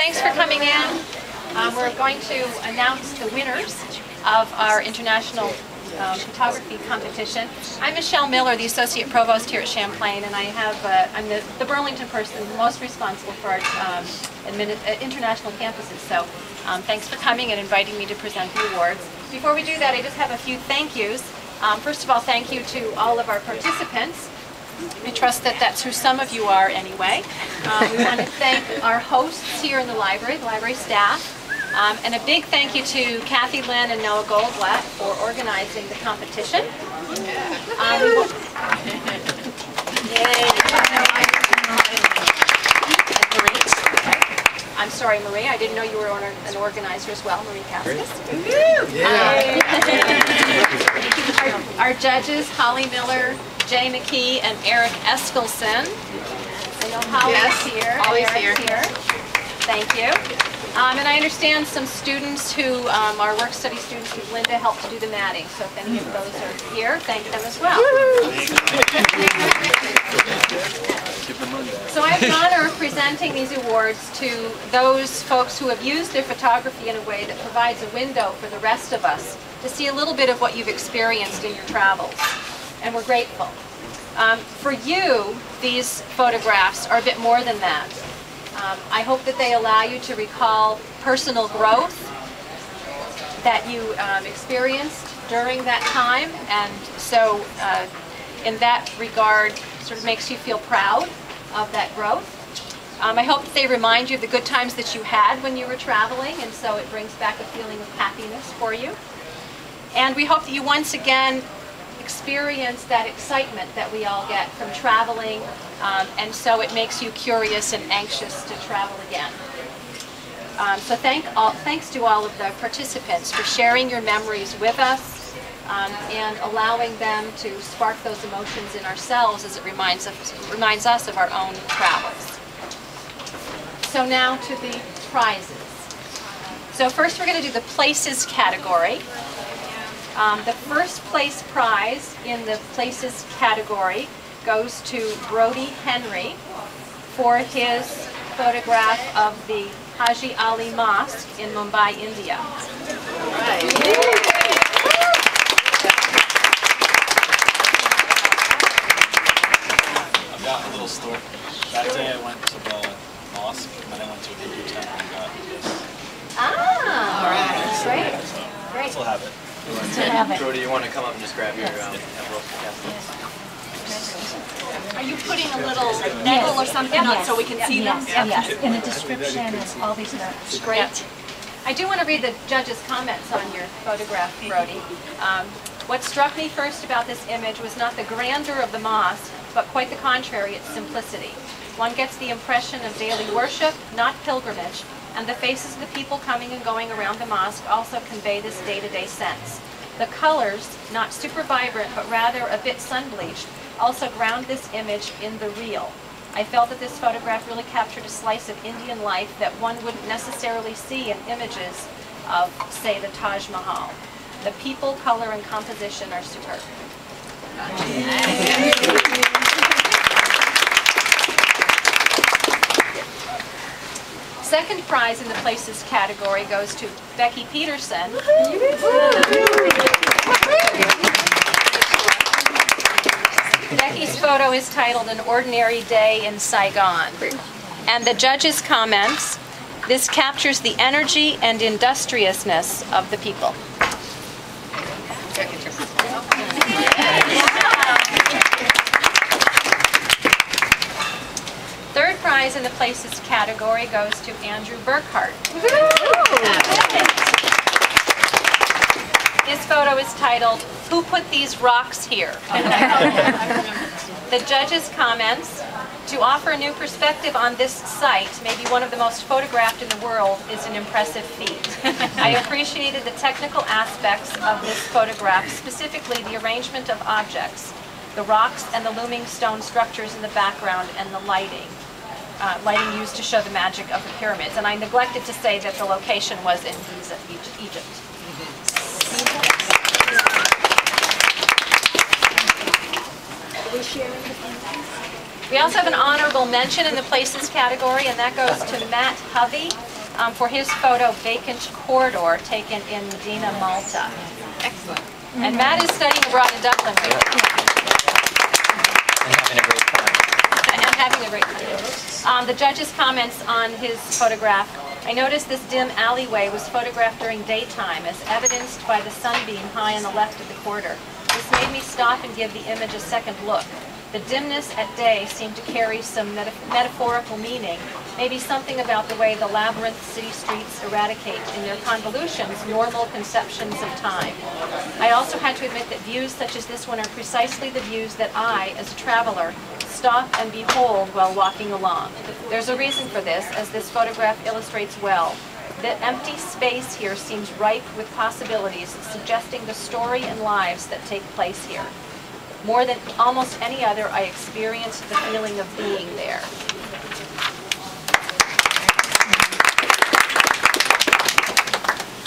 thanks for coming in. We're going to announce the winners of our international photography competition. I'm Tammy Miller, the Associate Provost here at Champlain, and I'm the Burlington person most responsible for our international campuses. So thanks for coming and inviting me to present the awards. Before we do that, I just have a few thank yous. First of all, thank you to all of our participants. I trust that that's who some of you are anyway. We want to thank our hosts here in the library staff, and a big thank you to Kathy Lynn and Noah Goldblatt for organizing the competition. I'm sorry, Marie, I didn't know you were an organizer as well, Marie Cascas. Our judges, Holly Miller, Jay McKee, and Eric Eskelson. I know Holly is here. Holly's here. Thank you. And I understand some students who are work study students with Linda helped to do the matting. So if any of those are here, thank them as well. So I have the honor of presenting these awards to those folks who have used their photography in a way that provides a window for the rest of us to see a little bit of what you've experienced in your travels. And we're grateful. For you, these photographs are a bit more than that. I hope that they allow you to recall personal growth that you experienced during that time, and so in that regard sort of makes you feel proud of that growth. I hope that they remind you of the good times that you had when you were traveling, and so it brings back a feeling of happiness for you. And we hope that you once again experience that excitement that we all get from traveling, and so it makes you curious and anxious to travel again. So thanks to all of the participants for sharing your memories with us and allowing them to spark those emotions in ourselves as it reminds us of our own travels. So now to the prizes. So first we're going to do the places category. The first place prize in the places category goes to Brody Henry for his photograph of the Haji Ali Mosque in Mumbai, India. Right. I've got a little story. That day I went to the mosque and then I went to a Hindu temple and got this. Ah, all right. Great. Great. Still have it. Brody, you want to come up and just grab your envelope? Are you putting a little label or something on so we can see them? Yes, in a description and all these notes. Great. I do want to read the judges' comments on your photograph, Brody. What struck me first about this image was not the grandeur of the mosque, but quite the contrary, its simplicity. One gets the impression of daily worship, not pilgrimage, and the faces of the people coming and going around the mosque also convey this day-to-day sense. The colors, not super vibrant, but rather a bit sun-bleached, also ground this image in the real. I felt that this photograph really captured a slice of Indian life that one wouldn't necessarily see in images of, say, the Taj Mahal. The people, color, and composition are superb. Second prize in the places category goes to Becky Peterson. Becky's photo is titled An Ordinary Day in Saigon. And the judges' comments, this captures the energy and industriousness of the people. Third prize in the places category goes to Andrew Burkhart. His photo is titled, Who Put These Rocks Here? The judges' comments, to offer a new perspective on this site, maybe one of the most photographed in the world, is an impressive feat. I appreciated the technical aspects of this photograph, specifically the arrangement of objects, the rocks and the looming stone structures in the background, and the lighting used to show the magic of the pyramids. And I neglected to say that the location was in Giza, Egypt. We also have an honorable mention in the places category, and that goes to Matt Hovey for his photo Vacant Corridor taken in Medina, Malta. Excellent. And Matt is studying abroad in Dublin. And having a great time. And having a great time. The judge's comments on his photograph. I noticed this dim alleyway was photographed during daytime, as evidenced by the sunbeam high on the left of the corridor. This made me stop and give the image a second look. The dimness at day seemed to carry some metaphorical meaning, maybe something about the way the labyrinth city streets eradicate in their convolutions normal conceptions of time. I also had to admit that views such as this one are precisely the views that I, as a traveler, stop and behold while walking along. There's a reason for this, as this photograph illustrates well. The empty space here seems ripe with possibilities, suggesting the story and lives that take place here. More than almost any other, I experienced the feeling of being there.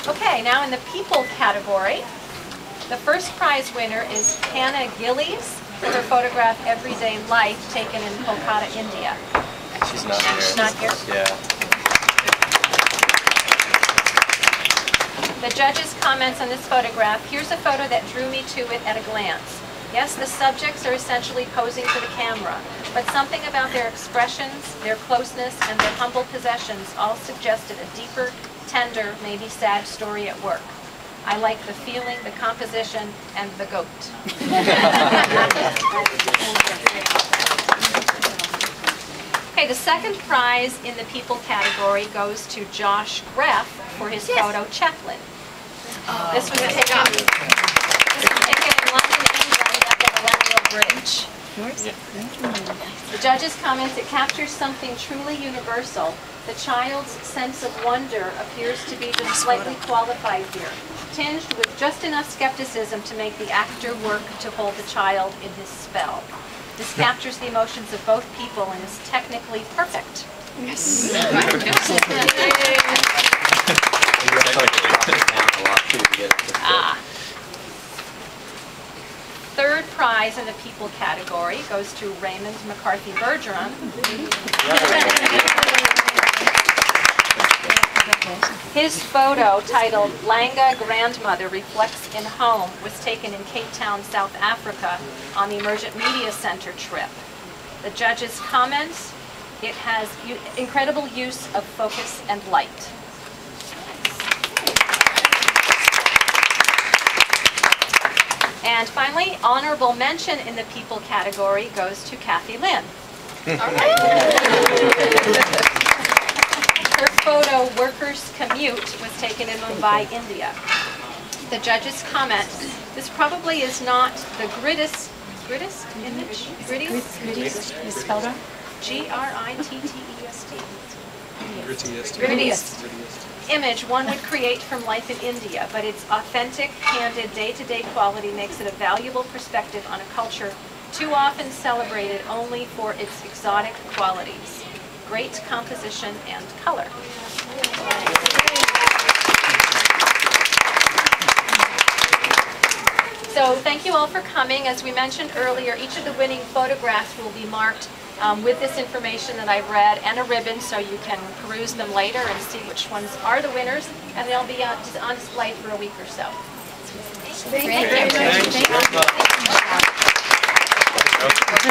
Okay, now in the people category, the first prize winner is Hannah Gillies for her photograph Everyday Life taken in Kolkata, India. She's not here. She's not here? Yeah. The judge's comments on this photograph. Here's a photo that drew me to it at a glance. Yes, the subjects are essentially posing for the camera, but something about their expressions, their closeness, and their humble possessions all suggested a deeper, tender, maybe sad story at work. I like the feeling, the composition, and the goat. Okay, the second prize in the people category goes to Josh Greff for his photo Chaplin. This was taken in London, England at the Millennium Bridge. The judge's comments, it captures something truly universal. The child's sense of wonder appears to be just slightly qualified here, tinged with just enough skepticism to make the actor work to hold the child in his spell. This captures the emotions of both people and is technically perfect. Yes. Third prize in the people category goes to Raymond McCarthy Bergeron. His photo, titled Langa Grandmother Reflects in Home, was taken in Cape Town, South Africa on the Emergent Media Center trip. The judge's comments, it has incredible use of focus and light. And finally, honorable mention in the people category goes to Kathy Lynn. Her photo, Workers Commute, was taken in Mumbai, India. The judge's comment, this probably is not the grittiest image? Grittiest photo? G-R-I-T-T-E-S-T. Grittiest. Image one would create from life in India, but its authentic, candid, day-to-day quality makes it a valuable perspective on a culture too often celebrated only for its exotic qualities. Great composition and color. So thank you all for coming. As we mentioned earlier, each of the winning photographs will be marked with this information that I've read and a ribbon, so you can peruse them later and see which ones are the winners, and they'll be on display for a week or so. Thank you.